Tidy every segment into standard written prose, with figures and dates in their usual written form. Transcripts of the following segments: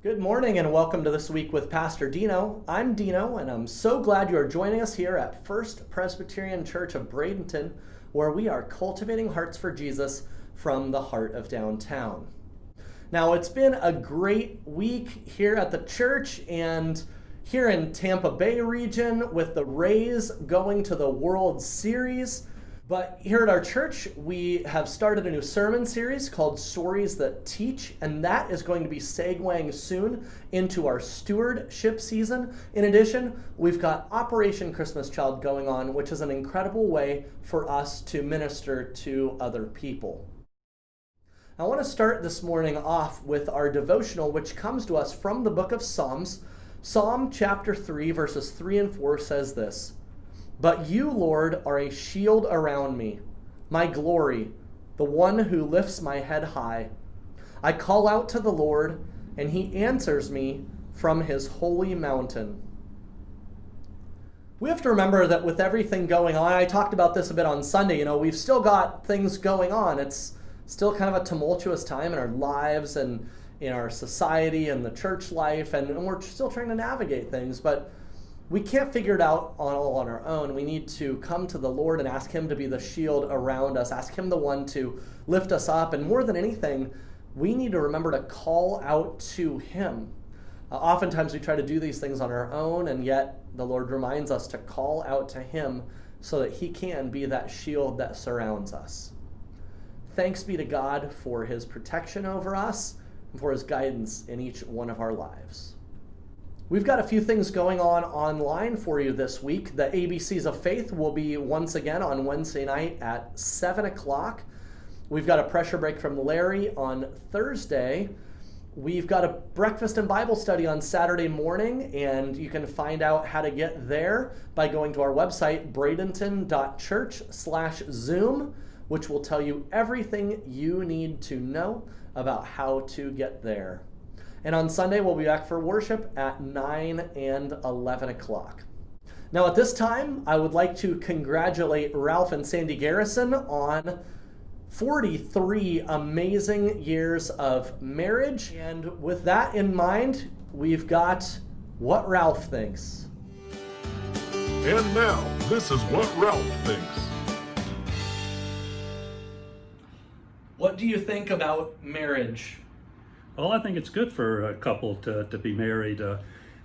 Good morning and welcome to This Week with Pastor Dino. I'm Dino and I'm so glad you are joining us here at First Presbyterian Church of Bradenton, where we are cultivating hearts for Jesus from the heart of downtown. Now, it's been a great week here at the church and here in Tampa Bay region with the Rays going to the World Series. But here at our church, we have started a new sermon series called Stories That Teach, and that is going to be segueing soon into our stewardship season. In addition, we've got Operation Christmas Child going on, which is an incredible way for us to minister to other people. I want to start this morning off with our devotional, which comes to us from the book of Psalms. Psalm chapter 3, verses 3 and 4 says this: "But you, Lord, are a shield around me, my glory, the one who lifts my head high. I call out to the Lord, and he answers me from his holy mountain." We have to remember that with everything going on, I talked about this a bit on Sunday, we've still got things going on. It's still kind of a tumultuous time in our lives and in our society and the church life, and we're still trying to navigate things, but we can't figure it out all on our own. We need to come to the Lord and ask him to be the shield around us, ask him the one to lift us up, and more than anything, we need to remember to call out to him. Oftentimes we try to do these things on our own, and yet the Lord reminds us to call out to him so that he can be that shield that surrounds us. Thanks be to God for his protection over us and for his guidance in each one of our lives. We've got a few things going on online for you this week. The ABCs of Faith will be once again on Wednesday night at 7 o'clock. We've got a pressure break from Larry on Thursday. We've got a breakfast and Bible study on Saturday morning, and you can find out how to get there by going to our website, bradenton.church/Zoom, which will tell you everything you need to know about how to get there. And on Sunday, we'll be back for worship at 9 and 11 o'clock. Now, at this time, I would like to congratulate Ralph and Sandy Garrison on 43 amazing years of marriage. And with that in mind, we've got What Ralph Thinks. And now, this is What Ralph Thinks. What do you think about marriage? Well, I think it's good for a couple to be married.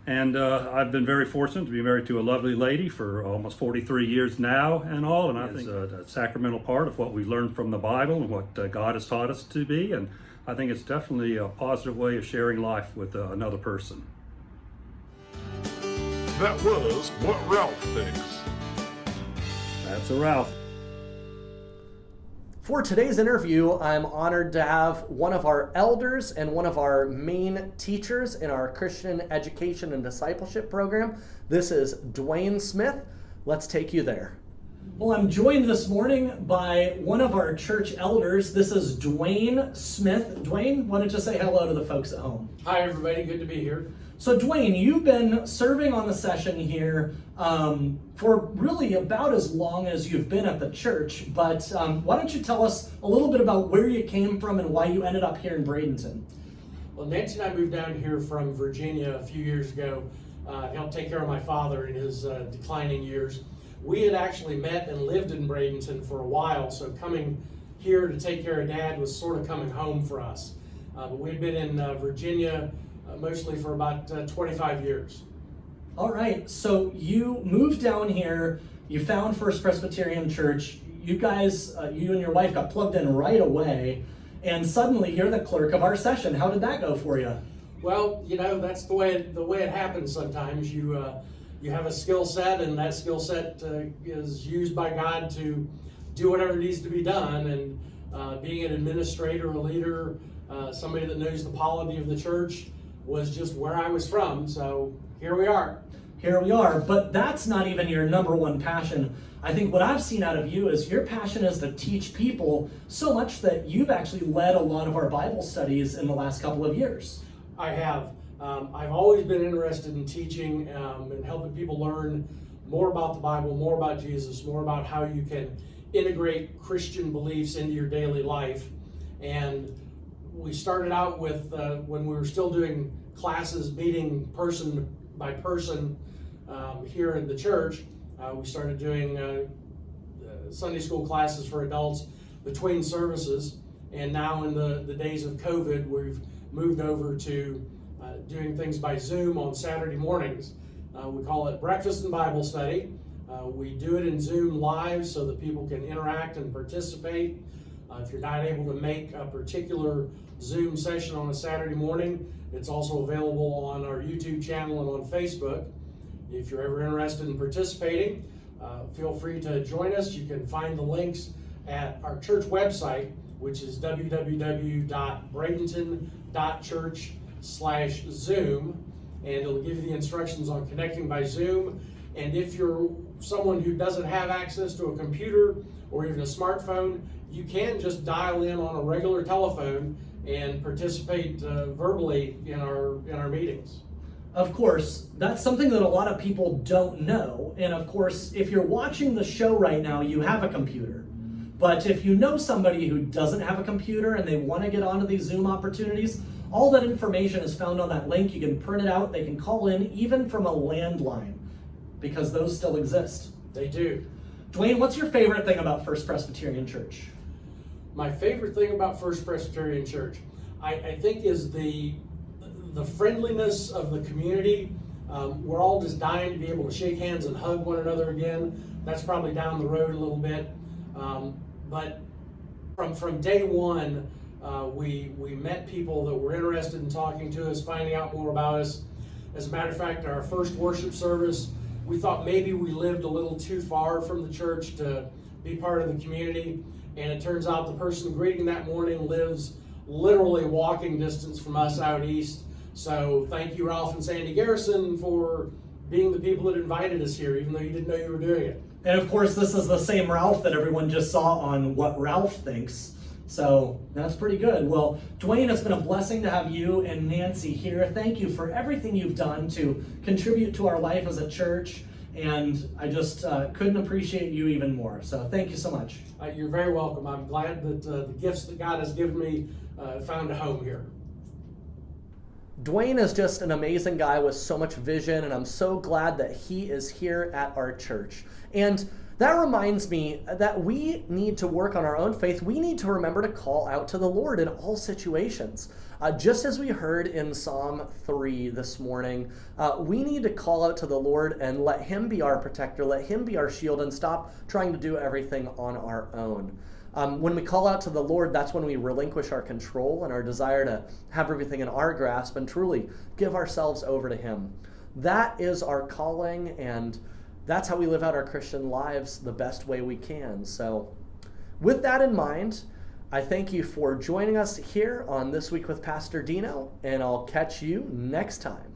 And I've been very fortunate to be married to a lovely lady for almost 43 years now and all. And I think it's a sacramental part of what we learned from the Bible and what God has taught us to be. And I think it's definitely a positive way of sharing life with another person. That was What Ralph Thinks. That's a Ralph. For today's interview, I'm honored to have one of our elders and one of our main teachers in our Christian education and discipleship program. This is Dwayne Smith. Let's take you there. Well, I'm joined this morning by one of our church elders. This is Dwayne Smith. Dwayne, why don't you say hello to the folks at home? Hi, everybody. Good to be here. So, Dwayne, you've been serving on the session here for really about as long as you've been at the church, but why don't you tell us a little bit about where you came from and why you ended up here in Bradenton? Well, Nancy and I moved down here from Virginia a few years ago to help take care of my father in his declining years. We had actually met and lived in Bradenton for a while, so coming here to take care of Dad was sort of coming home for us. But we'd been in Virginia mostly for about 25 years. All right, so you moved down here, you found First Presbyterian Church, you guys, you and your wife got plugged in right away, and suddenly you're the clerk of our session. How did that go for you? Well, that's the way it happens sometimes. You have a skill set, and that skill set is used by God to do whatever needs to be done, and being an administrator, a leader, somebody that knows the polity of the church was just where I was from, so here we are. Here we are, but that's not even your number one passion. I think what I've seen out of you is your passion is to teach people so much that you've actually led a lot of our Bible studies in the last couple of years. I have. I've always been interested in teaching and helping people learn more about the Bible, more about Jesus, more about how you can integrate Christian beliefs into your daily life. And we started out with, when we were still doing classes, meeting person by person here in the church, we started doing Sunday school classes for adults between services. And now in the days of COVID, we've moved over to doing things by Zoom on Saturday mornings. We call it Breakfast and Bible Study. We do it in Zoom live so that people can interact and participate. If you're not able to make a particular Zoom session on a Saturday morning, it's also available on our YouTube channel and on Facebook. If you're ever interested in participating, feel free to join us. You can find the links at our church website, which is www.bradenton.church/Zoom, and it'll give you the instructions on connecting by Zoom. And if you're someone who doesn't have access to a computer or even a smartphone, you can just dial in on a regular telephone and participate verbally in our meetings. Of course, that's something that a lot of people don't know. And of course, if you're watching the show right now, you have a computer. But if you know somebody who doesn't have a computer and they want to get onto these Zoom opportunities, all that information is found on that link. You can print it out. They can call in even from a landline, because those still exist. They do. Dwayne, what's your favorite thing about First Presbyterian Church? My favorite thing about First Presbyterian Church, I think, is the friendliness of the community. We're all just dying to be able to shake hands and hug one another again. That's probably down the road a little bit. But from day one, we met people that were interested in talking to us, finding out more about us. As a matter of fact, our first worship service, we thought maybe we lived a little too far from the church to be part of the community. And it turns out the person greeting that morning lives literally walking distance from us out east. So thank you, Ralph and Sandy Garrison, for being the people that invited us here, even though you didn't know you were doing it. And of course, this is the same Ralph that everyone just saw on What Ralph Thinks. So that's pretty good. Well, Dwayne, it's been a blessing to have you and Nancy here. Thank you for everything you've done to contribute to our life as a church. And I just couldn't appreciate you even more. So thank you so much. You're very welcome. I'm glad that the gifts that God has given me found a home here. Dwayne is just an amazing guy with so much vision, and I'm so glad that he is here at our church. And that reminds me that we need to work on our own faith. We need to remember to call out to the Lord in all situations. Just as we heard in Psalm 3 this morning, we need to call out to the Lord and let him be our protector, let him be our shield, and stop trying to do everything on our own. When we call out to the Lord, that's when we relinquish our control and our desire to have everything in our grasp and truly give ourselves over to him. That is our calling, and that's how we live out our Christian lives the best way we can. So with that in mind, I thank you for joining us here on This Week with Pastor Dino, and I'll catch you next time.